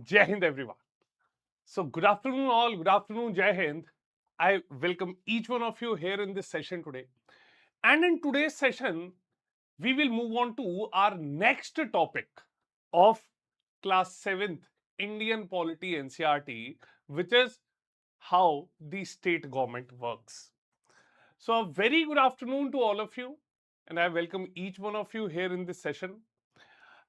Jai Hind, everyone. So, good afternoon, all. Good afternoon, Jai Hind. I welcome each one of you here in this session today. And in today's session, we will move on to our next topic of class 7th Indian Polity NCERT, which is how the state government works. So, a very good afternoon to all of you, and I welcome each one of you here in this session.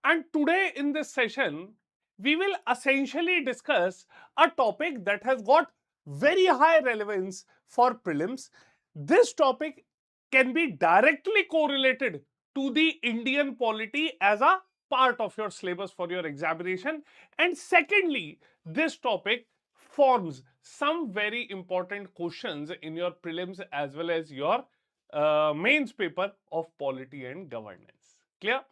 And today in this session, we will essentially discuss a topic that has got very high relevance for prelims. This topic can be directly correlated to the Indian polity as a part of your syllabus for your examination. And secondly, this topic forms some very important questions in your prelims as well as your mains paper of polity and governance. Clear?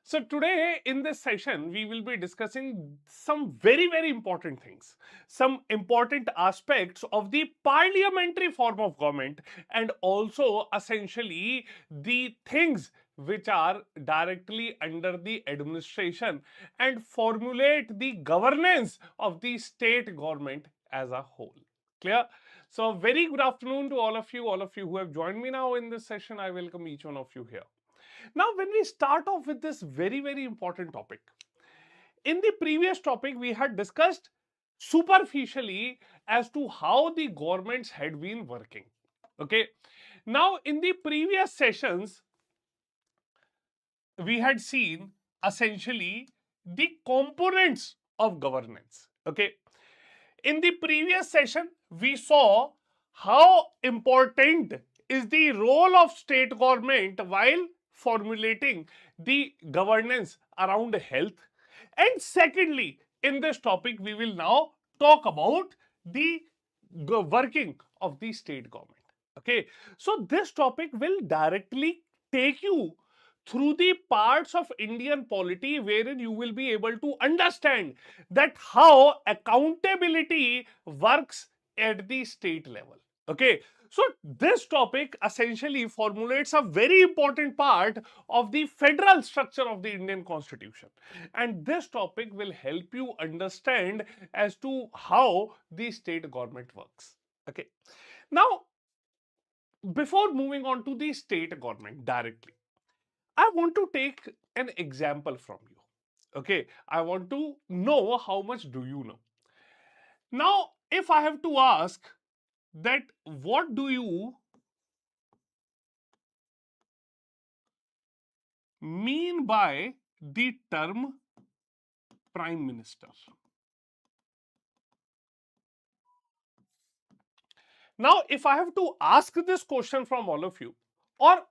So today in this session, we will be discussing some very important things, some important aspects of the parliamentary form of government, and also essentially the things which are directly under the administration and formulate the governance of the state government as a whole. Clear? So very good afternoon to all of you who have joined me now in this session. I welcome each one of you here. Now, when we start off with this very important topic, in the previous topic, we had discussed superficially as to how the governments had been working. Okay. Now, in the previous sessions, we had seen essentially the components of governance. Okay. In the previous session, we saw how important is the role of state government while formulating the governance around health. And secondly, in this topic, we will now talk about the working of the state government. Okay, so this topic will directly take you through the parts of Indian polity wherein you will be able to understand that how accountability works at the state level. Okay, so this topic essentially formulates a very important part of the federal structure of the Indian Constitution, and this topic will help you understand as to how the state government works. Okay, now before moving on to the state government directly, I want to take an example from you. Okay, I want to know how much do you know. Now, if I have to ask that what do you mean by the term prime minister? Now, if I have to ask this question from all of you, or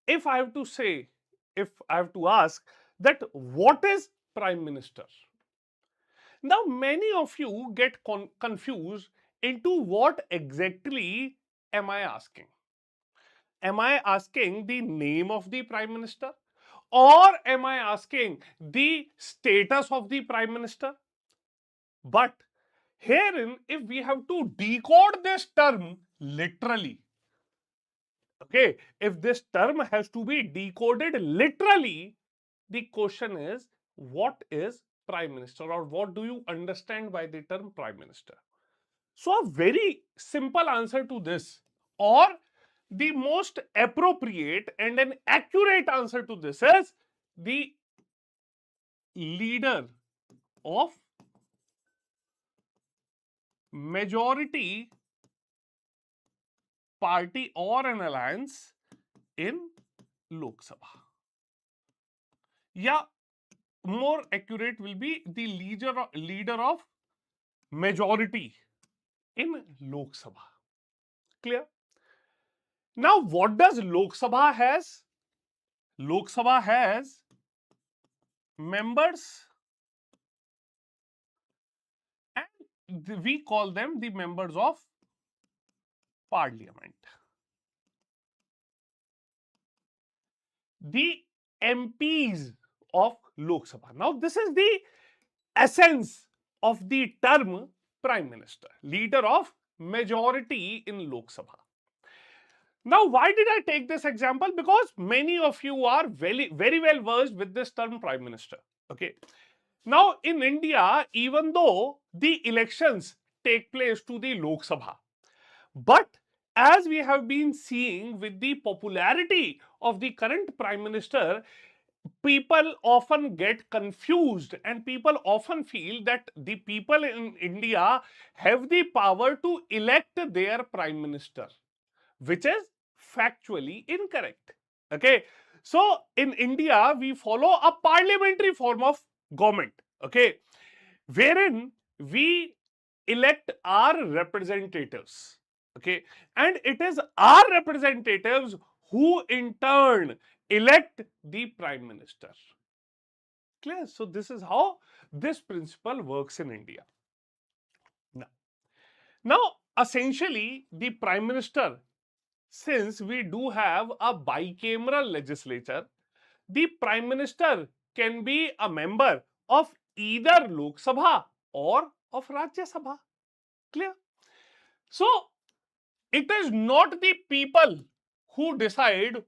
if I have to say, if I have to ask that what is prime minister? Now, many of you get confused into what exactly am I asking? Am I asking the name of the prime minister? Or am I asking the status of the prime minister? But herein, if we have to decode this term literally, okay, if this term has to be decoded literally, the question is, what is prime minister, or what do you understand by the term prime minister? So, a very simple answer to this, or the most appropriate and an accurate answer to this, is the leader of majority party or an alliance in Lok Sabha. Yeah, more accurate will be the leader of majority in Lok Sabha. Clear? Now, what does Lok Sabha has? Lok Sabha has members, and we call them the members of parliament. The MPs of Lok Sabha. Now, this is the essence of the term prime minister, leader of majority in Lok Sabha. Now, why did I take this example? Because many of you are very well versed with this term prime minister. Okay. Now, in India, even though the elections take place to the Lok Sabha, but as we have been seeing with the popularity of the current Prime Minister, people often get confused and people often feel that the people in India have the power to elect their Prime Minister, which is factually incorrect. Okay, so in India, we follow a parliamentary form of government, okay, wherein we elect our representatives, okay, and it is our representatives who in turn elect the Prime Minister. Clear? So this is how this principle works in India. Now essentially, the Prime Minister, since we do have a bicameral legislature, the Prime Minister can be a member of either Lok Sabha or of Rajya Sabha. Clear? So it is not the people who decide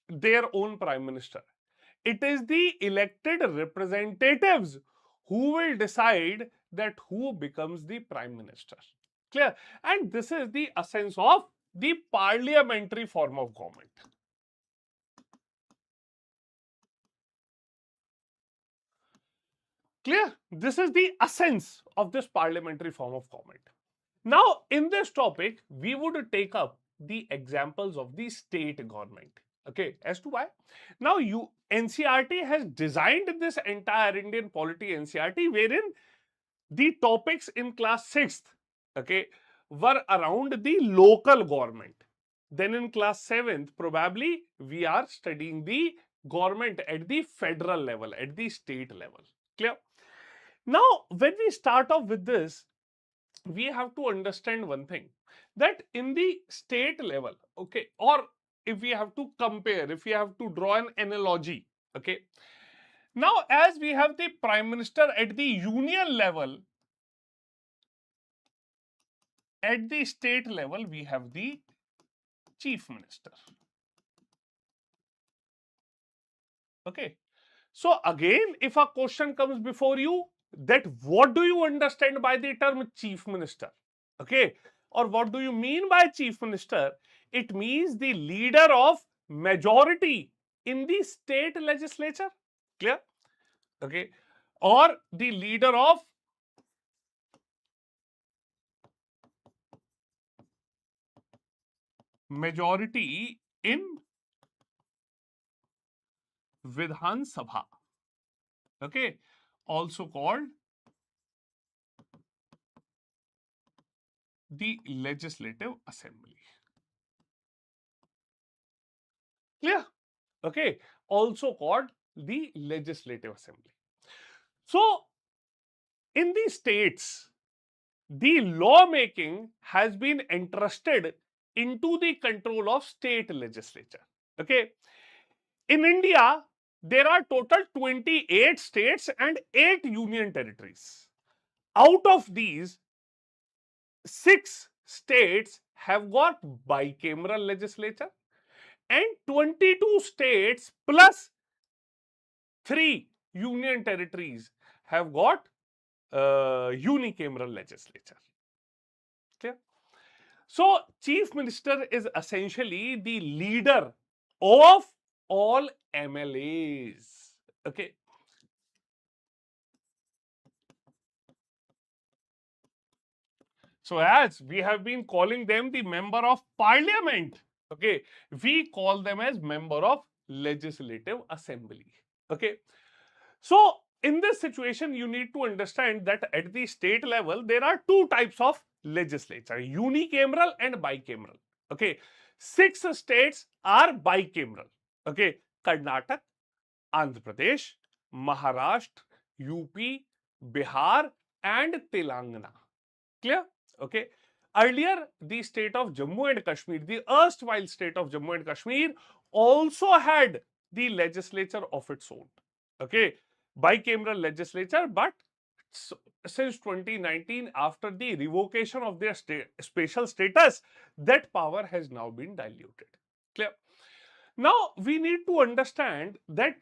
their own Prime Minister. It is the elected representatives who will decide that who becomes the Prime Minister. Clear? And this is the essence of the parliamentary form of government. Clear? This is the essence of this parliamentary form of government. Now, in this topic, we would take up the examples of the state government. Okay, as to why? Now, NCERT has designed this entire Indian polity NCERT wherein the topics in class 6th, okay, were around the local government. Then in class 7th, probably we are studying the government at the federal level, at the state level. Clear? Now, when we start off with this, we have to understand one thing, that in the state level, okay, or if we have to compare, if we have to draw an analogy, okay, now as we have the Prime Minister at the union level, at the state level we have the Chief Minister. Okay, so again, if a question comes before you, that what do you understand by the term Chief Minister, okay, or what do you mean by Chief Minister? It means the leader of majority in the state legislature. Clear? Okay, or the leader of majority in Vidhan Sabha, okay, also called the Legislative Assembly. Clear? Okay, also called the Legislative Assembly. So, in the states, the lawmaking has been entrusted into the control of state legislature. Okay, in India, there are total 28 states and 8 union territories. Out of these, 6 states have got bicameral legislature and 22 states plus 3 union territories have got unicameral legislature. Clear? So, Chief Minister is essentially the leader of all MLAs. Okay. So, as we have been calling them the member of parliament, okay, we call them as member of legislative assembly. Okay. So, in this situation, you need to understand that at the state level, there are 2 types of legislature, unicameral and bicameral. Okay, 6 states are bicameral. Okay, Karnataka, Andhra Pradesh, Maharashtra, UP, Bihar, and Telangana. Clear? Okay. Earlier, the state of Jammu and Kashmir, the erstwhile state of Jammu and Kashmir, also had the legislature of its own. Okay, bicameral legislature, but since 2019, after the revocation of their special status, that power has now been diluted. Clear? Now, we need to understand that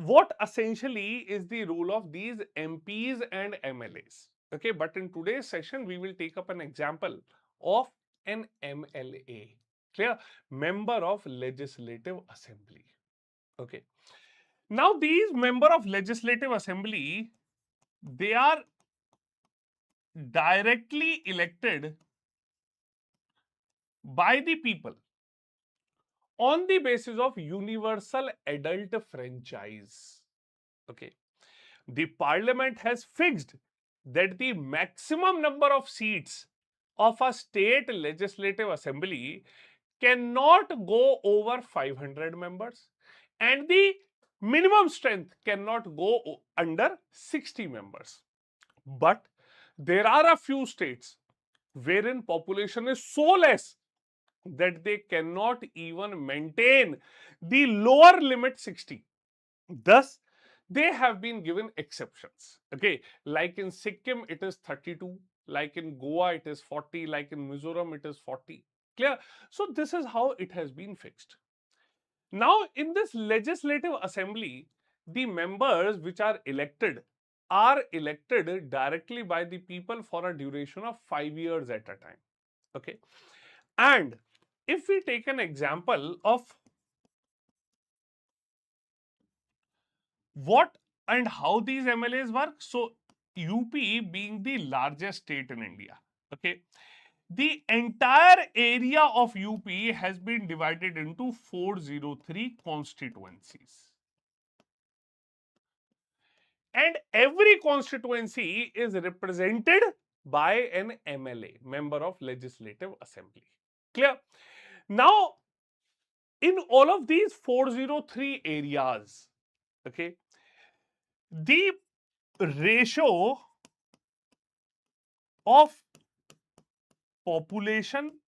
what essentially is the role of these MPs and MLAs. Okay, but in today's session, we will take up an example of an MLA, clear? Member of Legislative Assembly. Okay. Now, these member of Legislative Assembly, they are directly elected by the people on the basis of universal adult franchise. Okay. The parliament has fixed that the maximum number of seats of a state legislative assembly cannot go over 500 members and the minimum strength cannot go under 60 members. But there are a few states wherein population is so less that they cannot even maintain the lower limit 60. Thus, they have been given exceptions. Okay, like in Sikkim, it is 32, like in Goa, it is 40, like in Mizoram, it is 40. Clear? So, this is how it has been fixed. Now, in this legislative assembly, the members which are elected directly by the people for a duration of 5 years at a time. Okay, and if we take an example of what and how these MLAs work, so UP being the largest state in India, okay, the entire area of UP has been divided into 403 constituencies. And every constituency is represented by an MLA, member of Legislative Assembly. Clear? Now, in all of these 403 areas, okay, the ratio of population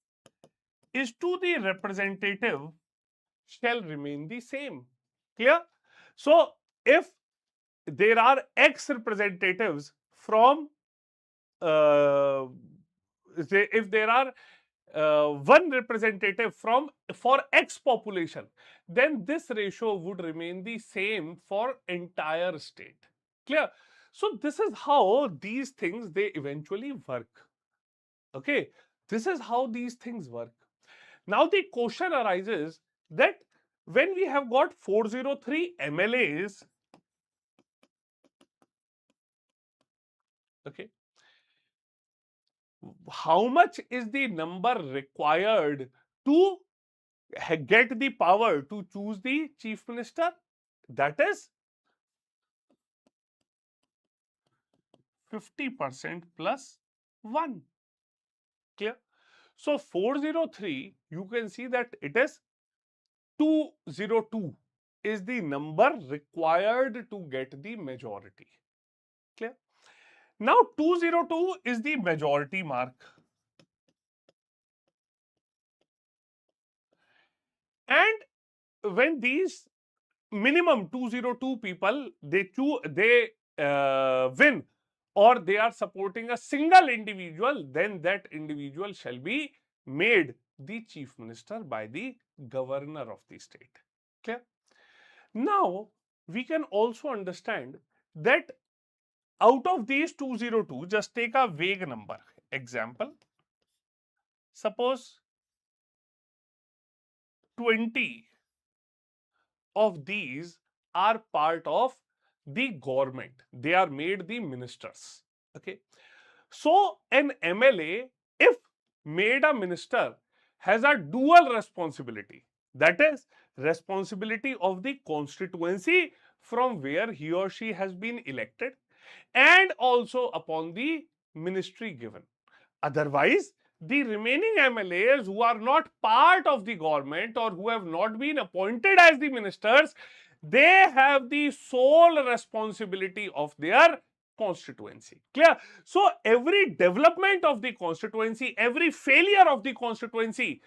is to the representative shall remain the same. Clear? So, if there are X representatives from, if there are one representative from for X population, then this ratio would remain the same for entire state. Clear? So, this is how these things they eventually work. Okay, this is how these things work. Now, the question arises that when we have got 403 MLAs, okay, how much is the number required to get the power to choose the chief minister? That is 50% plus 1. Clear? So, 403, you can see that it is 202 is the number required to get the majority. Clear? Now, 202 is the majority mark. And when these minimum 202 people they win or they are supporting a single individual, then that individual shall be made the chief minister by the governor of the state. Clear? Now, we can also understand that out of these 202, just take a vague number. Example, suppose 20 of these are part of the government. They are made the ministers. Okay. So, an MLA, if made a minister, has a dual responsibility. That is, responsibility of the constituency from where he or she has been elected and also upon the ministry given. Otherwise, the remaining MLAs who are not part of the government or who have not been appointed as the ministers, they have the sole responsibility of their constituency. Clear? So, every development of the constituency, every failure of the constituency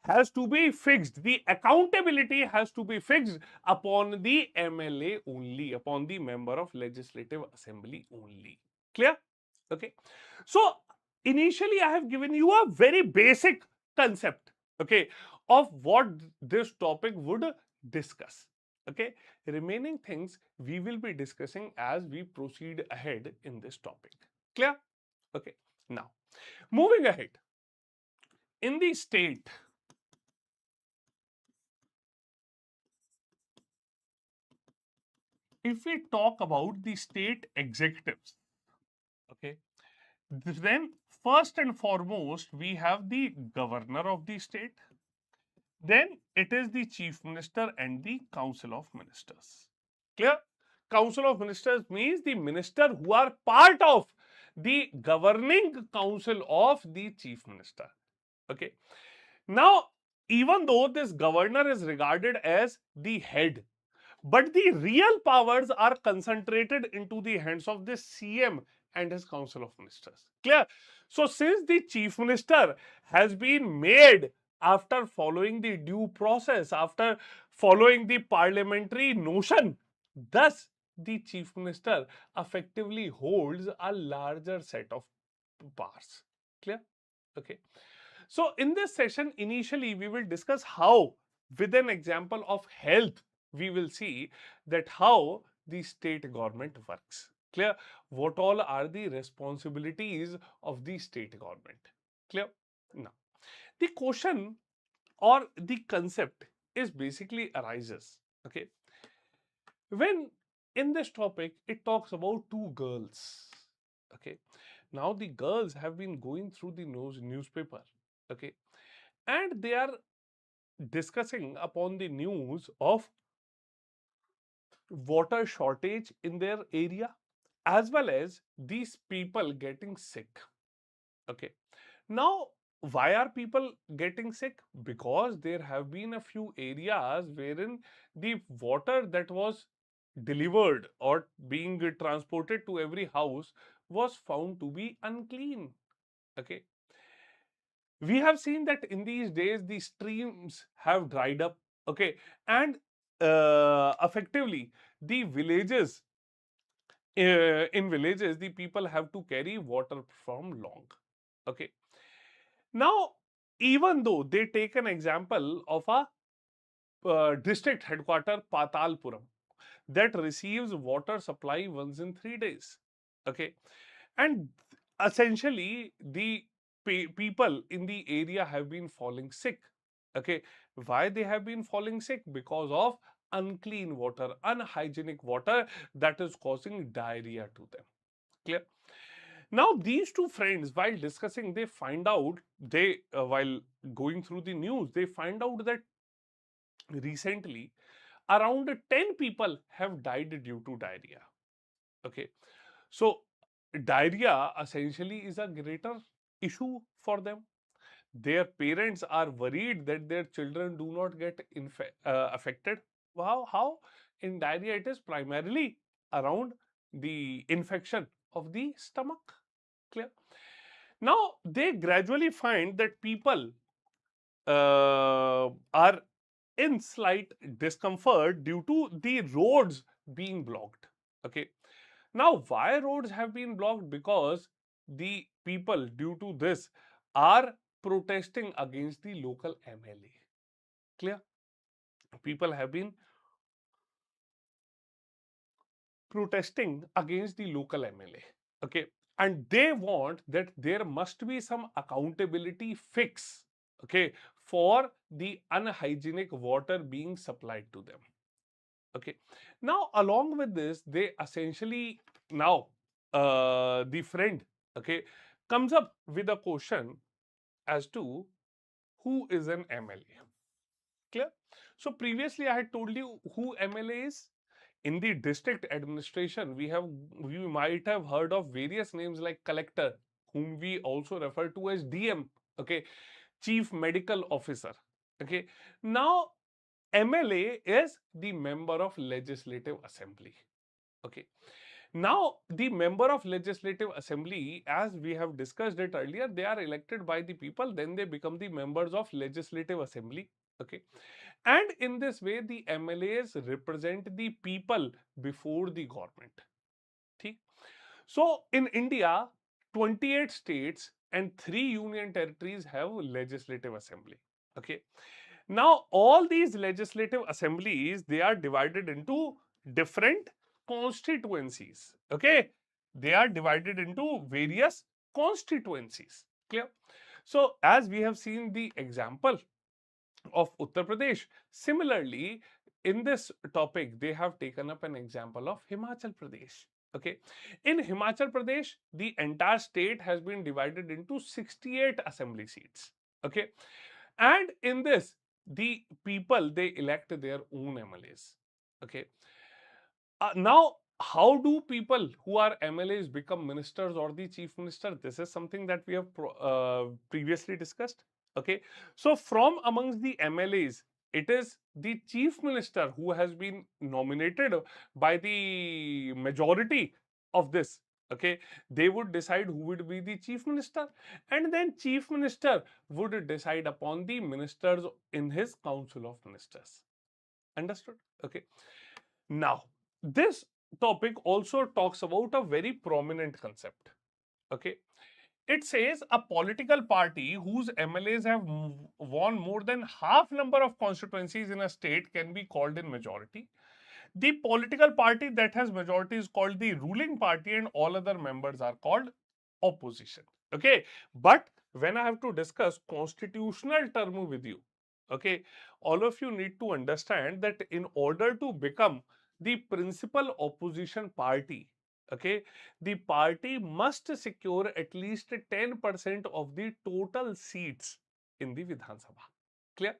has to be fixed. The accountability has to be fixed upon the MLA only, upon the member of Legislative Assembly only. Clear? Okay. So, initially I have given you a very basic concept, okay, of what this topic would discuss. Okay, remaining things we will be discussing as we proceed ahead in this topic. Clear? Okay, now moving ahead. In the state, if we talk about the state executives, okay, then first and foremost we have the governor of the state, then it is the chief minister and the council of ministers. Clear? Council of ministers means the minister who are part of the governing council of the chief minister. Okay. Now, even though this governor is regarded as the head, but the real powers are concentrated into the hands of the CM and his council of ministers. Clear? So, since the chief minister has been made after following the due process, after following the parliamentary notion, thus the chief minister effectively holds a larger set of powers. Clear? Okay. So, in this session, initially we will discuss how, with an example of health, we will see that how the state government works. Clear? What all are the responsibilities of the state government? Clear? Now, the question or the concept is basically arises. Okay. When in this topic, it talks about two girls. Okay. Now, the girls have been going through the newspaper. Okay, and they are discussing upon the news of water shortage in their area as well as these people getting sick. Okay, now why are people getting sick? Because there have been a few areas wherein the water that was delivered or being transported to every house was found to be unclean. Okay, we have seen that in these days the streams have dried up. Okay, and effectively the villages, in villages the people have to carry water from long. Okay, now even though they take an example of a district headquarter Patalpuram that receives water supply once in 3 days. Okay, and essentially the people in the area have been falling sick. Okay, why they have been falling sick? Because of unclean water, unhygienic water that is causing diarrhea to them. Clear? Now these two friends, while discussing, they find out, they while going through the news, they find out that recently around 10 people have died due to diarrhea. Okay, so diarrhea essentially is a greater issue for them. Their parents are worried that their children do not get affected. How? In diarrhea, it is primarily around the infection of the stomach. Clear? Now, they gradually find that people are in slight discomfort due to the roads being blocked. Okay. Now, why roads have been blocked? Because the people, due to this, are protesting against the local MLA. Clear? People have been protesting against the local MLA. Okay. And they want that there must be some accountability fix. Okay. For the unhygienic water being supplied to them. Okay, now along with this, they essentially now the friend, okay, comes up with a question as to who is an MLA. Clear? So previously I had told you who MLA is. In the district administration, we might have heard of various names like collector, whom we also refer to as DM. Okay, chief medical officer. Okay, now MLA is the member of Legislative Assembly. Okay. Now, the member of Legislative Assembly, as we have discussed it earlier, they are elected by the people, then they become the members of Legislative Assembly. Okay. And in this way, the MLAs represent the people before the government. Okay. So, in India, 28 states and 3 union territories have Legislative Assembly. Okay. Now, all these legislative assemblies, they are divided into different constituencies. Okay, they are divided into various constituencies. Clear? So, as we have seen the example of Uttar Pradesh, similarly, in this topic, they have taken up an example of Himachal Pradesh. Okay, in Himachal Pradesh, the entire state has been divided into 68 assembly seats. Okay, and in this, the people, they elect their own MLAs. Okay, now, how do people who are MLAs become ministers or the chief minister? This is something that we have previously discussed. Okay, so from amongst the MLAs, it is the chief minister who has been nominated by the majority of this. Okay, they would decide who would be the chief minister, and then chief minister would decide upon the ministers in his council of ministers. Understood? Okay. Now, this topic also talks about a very prominent concept. Okay. It says a political party whose MLAs have won more than half number of constituencies in a state can be called in majority. The political party that has majority is called the ruling party, and all other members are called opposition. Okay, but when I have to discuss constitutional term with you, okay, all of you need to understand that in order to become the principal opposition party, okay, the party must secure at least 10% of the total seats in the Vidhan Sabha. Clear?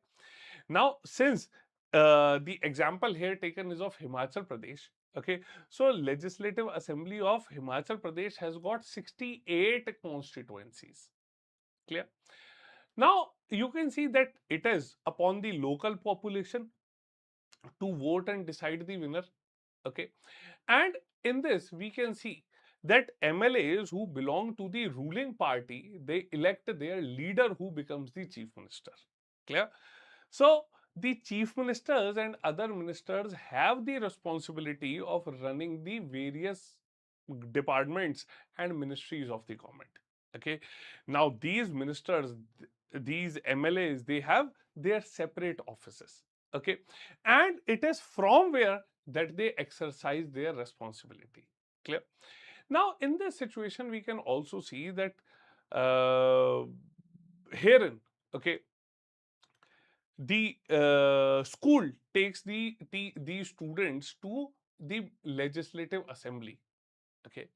Now, since the example here taken is of Himachal Pradesh, okay, so Legislative Assembly of Himachal Pradesh has got 68 constituencies. Clear? Now, you can see that it is upon the local population to vote and decide the winner. Okay, and in this we can see that MLAs who belong to the ruling party, they elect their leader who becomes the chief minister. Clear? So the chief ministers and other ministers have the responsibility of running the various departments and ministries of the government. Okay, now these ministers, these MLAs, they have their separate offices. Okay, and it is from where that they exercise their responsibility. Clear? Now, in this situation, we can also see that herein, okay, the school takes the students to the legislative assembly. Okay,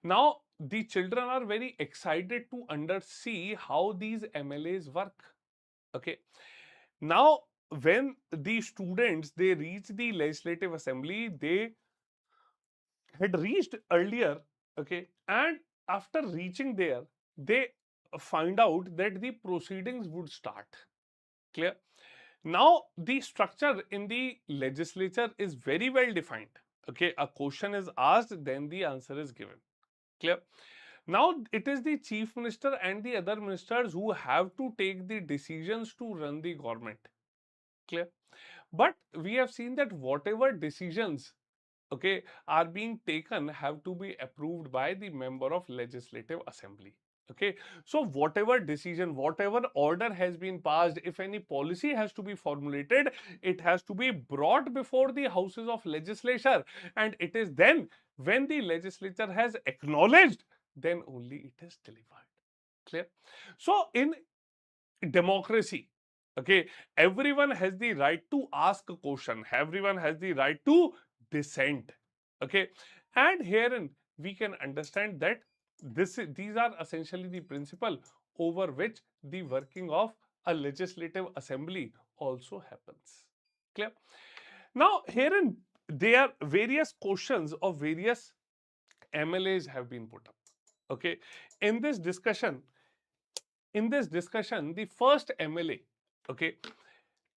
now the children are very excited to see how these MLAs work. Okay, now when the students, they reach the legislative assembly, they had reached earlier. Okay, and after reaching there, they find out that the proceedings would start. Clear? Now, the structure in the legislature is very well defined. Okay, a question is asked, then the answer is given. Clear? Now, it is the chief minister and the other ministers who have to take the decisions to run the government. Clear? But we have seen that whatever decisions, okay, are being taken have to be approved by the member of legislative assembly. Okay, so whatever decision, whatever order has been passed, if any policy has to be formulated, it has to be brought before the houses of legislature, and it is then when the legislature has acknowledged, then only it is delivered. Clear? So in democracy, okay, everyone has the right to ask a question, everyone has the right to dissent. Okay, and herein we can understand that these are essentially the principle over which the working of a legislative assembly also happens. Clear? Now herein there are various questions of various MLAs have been put up. Okay, in this discussion, the first MLA, okay,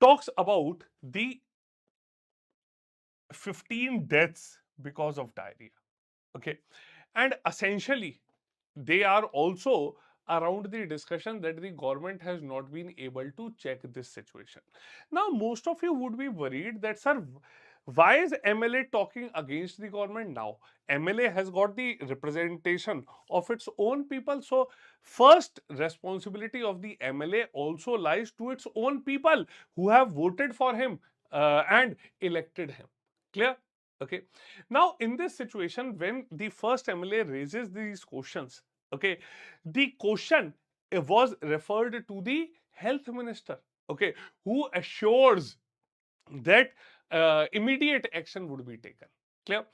talks about the 15 deaths because of diarrhea. Okay, and essentially they are also around the discussion that the government has not been able to check this situation. Now, most of you would be worried that, sir, why is MLA talking against the government now? MLA has got the representation of its own people. So, first responsibility of the MLA also lies to its own people who have voted for him and elected him. Clear? Okay. Now, in this situation, when the first MLA raises these questions, okay, the question was referred to the health minister, okay, who assures that immediate action would be taken. Clear?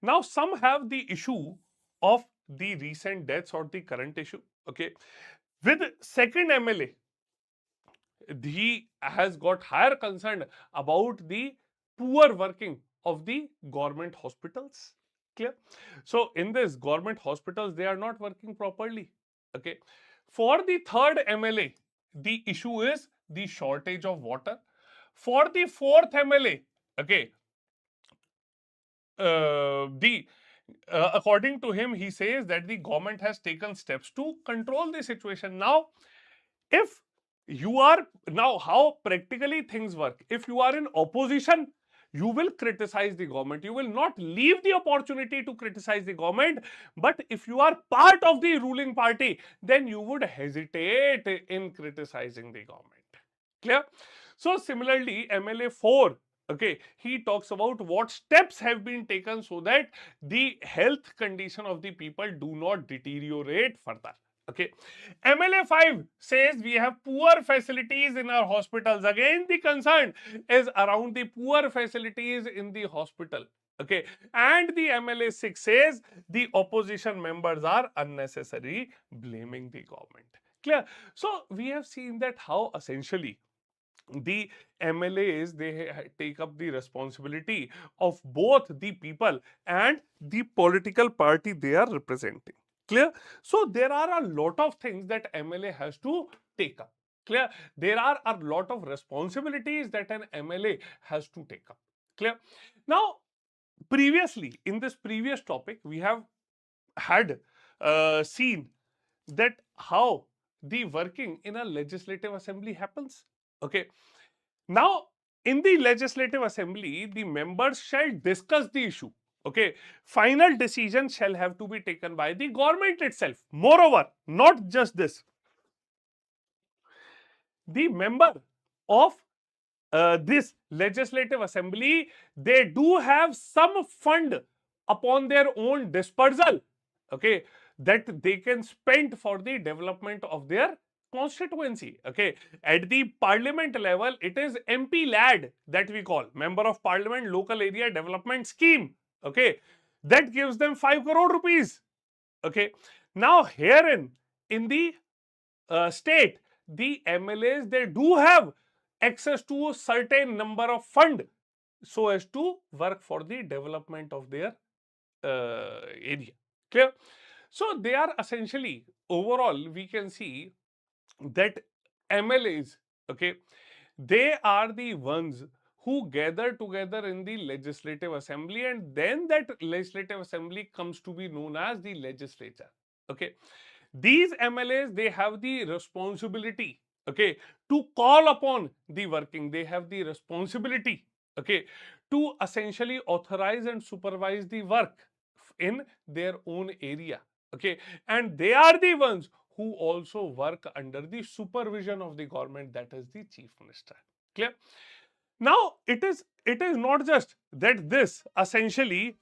Now, some have the issue of the recent deaths or the current issue. Okay, with second MLA, he has got higher concern about the poor working of the government hospitals. Clear? So, in this government hospitals, they are not working properly. Okay, for the third MLA, the issue is the shortage of water. For the fourth MLA, okay, the according to him, he says that the government has taken steps to control the situation. Now, if you are now how practically things work, if you are in opposition, you will criticize the government, you will not leave the opportunity to criticize the government. But if you are part of the ruling party, then you would hesitate in criticizing the government. Clear? So similarly, MLA 4, okay, he talks about what steps have been taken so that the health condition of the people do not deteriorate further. Okay, MLA 5 says we have poor facilities in our hospitals. Again, the concern is around the poor facilities in the hospital. Okay, and the MLA 6 says the opposition members are unnecessary blaming the government. Clear? So we have seen that how essentially the MLAs, they take up the responsibility of both the people and the political party they are representing. Clear? So there are a lot of things that MLA has to take up. Clear? There are a lot of responsibilities that an MLA has to take up. Clear? Now, previously in this previous topic, we have had seen that how the working in a legislative assembly happens. Okay, now, in the legislative assembly, the members shall discuss the issue. Okay, final decision shall have to be taken by the government itself. Moreover, not just this, the member of this legislative assembly, they do have some fund upon their own dispersal, okay, that they can spend for the development of their constituency. Okay, at the parliament level, it is MP LAD that we call, member of parliament local area development scheme. Okay, that gives them 5 crore rupees. Okay, now herein in the state, the MLAs, they do have access to a certain number of fund so as to work for the development of their area. Clear? So they are essentially, overall, we can see that MLAs, okay, they are the ones who gather together in the legislative assembly, and then that legislative assembly comes to be known as the legislature. Okay, these MLAs, they have the responsibility, okay, to call upon the working. They have the responsibility, okay, to essentially authorize and supervise the work in their own area. Okay, and they are the ones who also work under the supervision of the government, that is the chief minister. Clear? Now, it is not just that this essentially,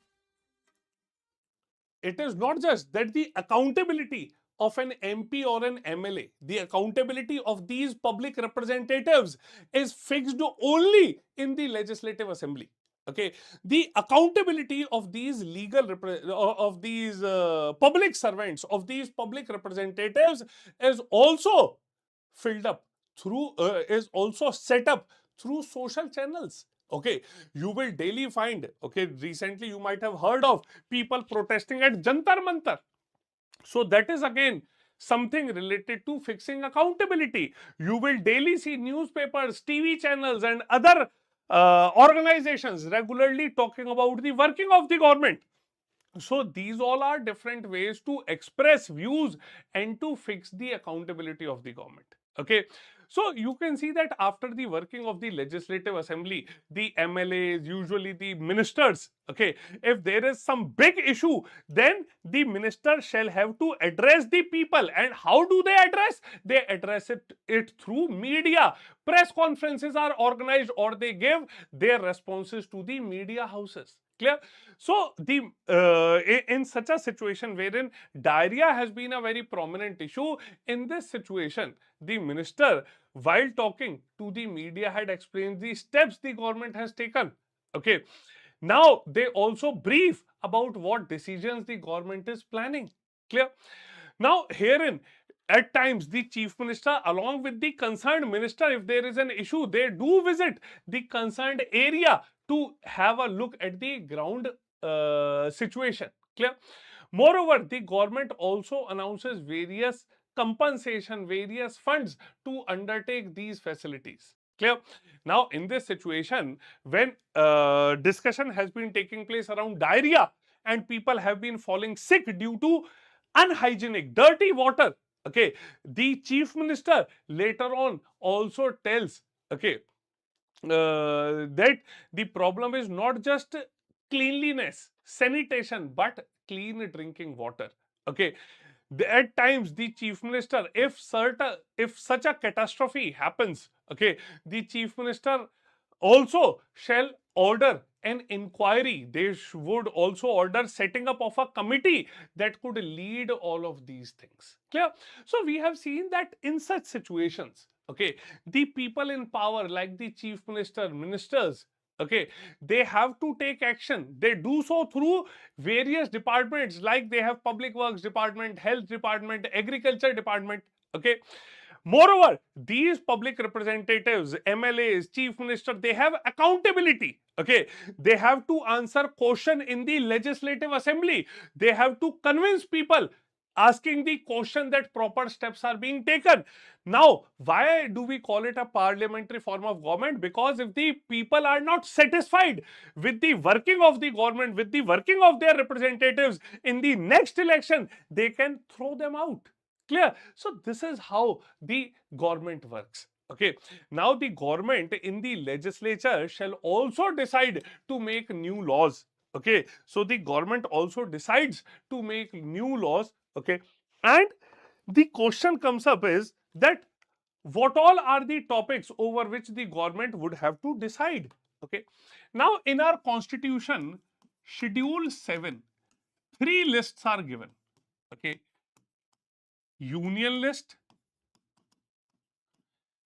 it is not just that the accountability of an MP or an MLA, the accountability of these public representatives is fixed only in the legislative assembly. Okay, the accountability of these of these public servants, of these public representatives, is also filled up through is also set up through social channels. Okay, you will daily find, okay, recently you might have heard of people protesting at Jantar Mantar. So that is again something related to fixing accountability. You will daily see newspapers, TV channels, and other organizations regularly talking about the working of the government. So these all are different ways to express views and to fix the accountability of the government. Okay, so you can see that after the working of the legislative assembly, the MLAs, usually the ministers, okay, if there is some big issue, then the minister shall have to address the people. And how do they address? They address it through media. Press conferences are organized, or they give their responses to the media houses. Clear? So the in such a situation wherein diarrhea has been a very prominent issue, in this situation the minister, while talking to the media, had explained the steps the government has taken. Okay, now they also brief about what decisions the government is planning. Clear? Now herein, at times the chief minister along with the concerned minister, if there is an issue, they do visit the concerned area to have a look at the ground situation. Clear? Moreover, the government also announces various compensation, various funds to undertake these facilities. Clear? Now, in this situation, when discussion has been taking place around diarrhea and people have been falling sick due to unhygienic, dirty water, okay, the chief minister later on also tells, okay, that the problem is not just cleanliness, sanitation, but clean drinking water. Okay, at times the chief minister, if such a catastrophe happens, okay, the chief minister also shall order an inquiry. They would also order setting up of a committee that could lead all of these things. Clear? So we have seen that in such situations, okay, the people in power like the chief minister, ministers, okay, they have to take action. They do so through various departments, like they have public works department, health department, agriculture department. Okay, moreover, these public representatives, MLAs, chief minister, they have accountability. Okay, they have to answer question in the legislative assembly. They have to convince people, asking the question that proper steps are being taken. Now, why do we call it a parliamentary form of government? Because if the people are not satisfied with the working of the government, with the working of their representatives in the next election, they can throw them out. Clear? So this is how the government works. Okay, now the government in the legislature shall also decide to make new laws. Okay, so the government also decides to make new laws. Okay, and the question comes up is that what all are the topics over which the government would have to decide. Okay, now in our constitution, schedule 7, three lists are given. Okay, union list,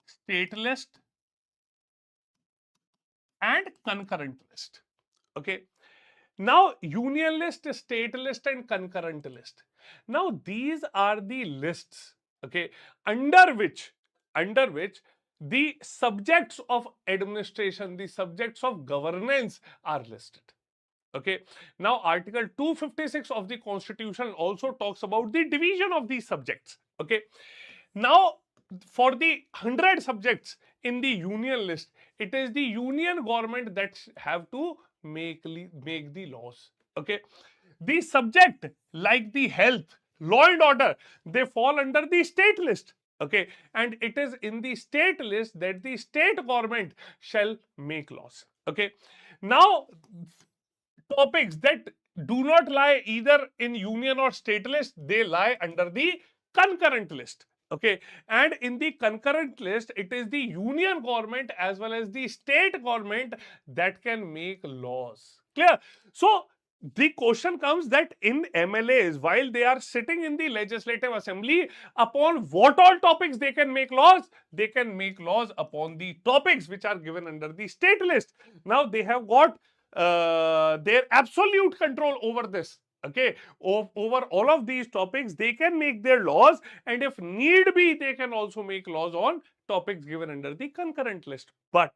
state list, and concurrent list. Okay, now union list, state list, and concurrent list. Now these are the lists, okay, under which the subjects of administration, the subjects of governance are listed. Okay, now article 256 of the constitution also talks about the division of these subjects. Okay, now for the 100 subjects in the union list, it is the union government that have to make the laws. Okay, the subject like the health, law and order, they fall under the state list. Okay, and it is in the state list that the state government shall make laws. Okay, now topics that do not lie either in union or state list, they lie under the concurrent list. Okay, and in the concurrent list, it is the union government as well as the state government that can make laws. Clear? So the question comes that in MLAs, while they are sitting in the legislative assembly, upon what all topics they can make laws? They can make laws upon the topics which are given under the state list. Now they have got their absolute control over this. Okay, over all of these topics, they can make their laws, and if need be, they can also make laws on topics given under the concurrent list. But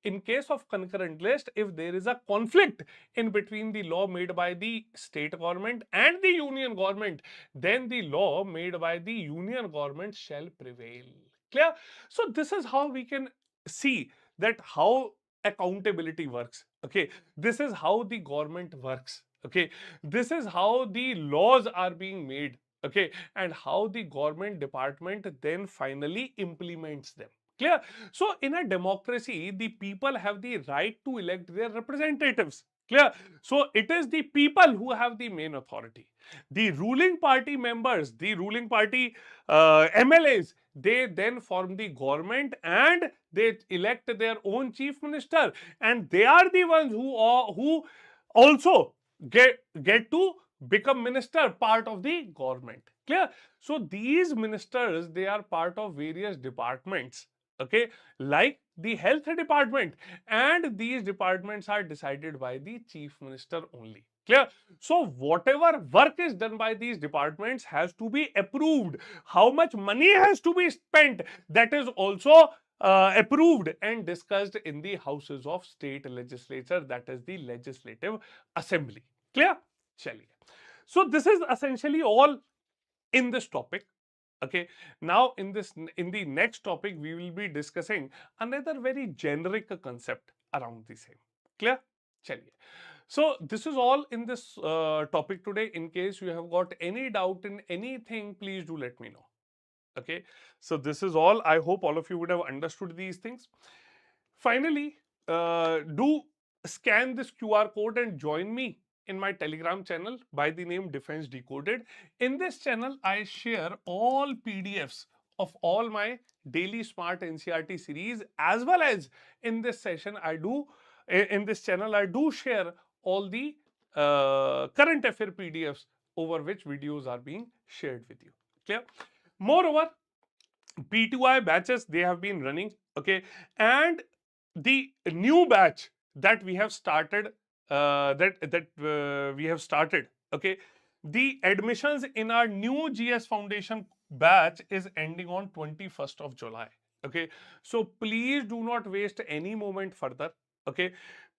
in case of concurrent list, if there is a conflict in between the law made by the state government and the union government, then the law made by the union government shall prevail. Clear? So this is how we can see that how accountability works. Okay, this is how the government works. Okay, this is how the laws are being made. okay, and how the government department then finally implements them. Clear? So in a democracy, the people have the right to elect their representatives. Clear? So it is the people who have the main authority. The ruling party members, the ruling party MLAs, they then form the government and they elect their own chief minister, and they are the ones who also get to become minister, part of the government. Clear? So these ministers, they are part of various departments, okay, like the health department, and these departments are decided by the chief minister only. Clear? So whatever work is done by these departments has to be approved. How much money has to be spent, that is also approved and discussed in the houses of state legislature, that is the legislative assembly. Clear? Chaliye. So this is essentially all in this topic. Okay, now in the next topic we will be discussing another very generic concept around the same. Clear? Chaliye. So this is all in this topic today. In case you have got any doubt in anything, please do let me know. Okay, so this is all. I hope all of you would have understood these things. Finally, do scan this QR code and join me in my Telegram channel by the name Defense Decoded. In this channel, I share all PDFs of all my daily smart NCERT series, as well as in this session, in this channel, I do share all the current affair PDFs over which videos are being shared with you. Clear? Moreover, P2I batches, they have been running, okay, and the new batch that we have started, okay, the admissions in our new GS Foundation batch is ending on 21st of July. Okay, so please do not waste any moment further. Okay,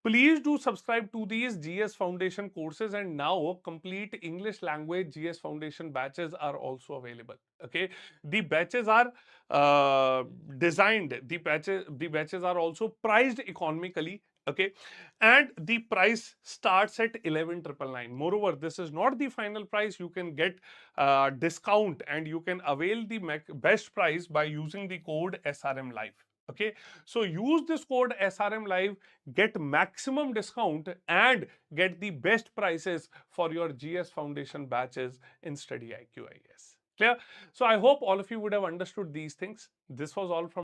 please do subscribe to these GS Foundation courses, and now complete English language GS Foundation batches are also available. Okay, the batches are designed, the batches are also priced economically. Okay, and the price starts at 11,999. Moreover, this is not the final price. You can get discount and you can avail the best price by using the code SRM Live. Okay, so use this code SRM Live, get maximum discount and get the best prices for your GS Foundation batches in StudyIQ IAS. Clear? So I hope all of you would have understood these things. This was all from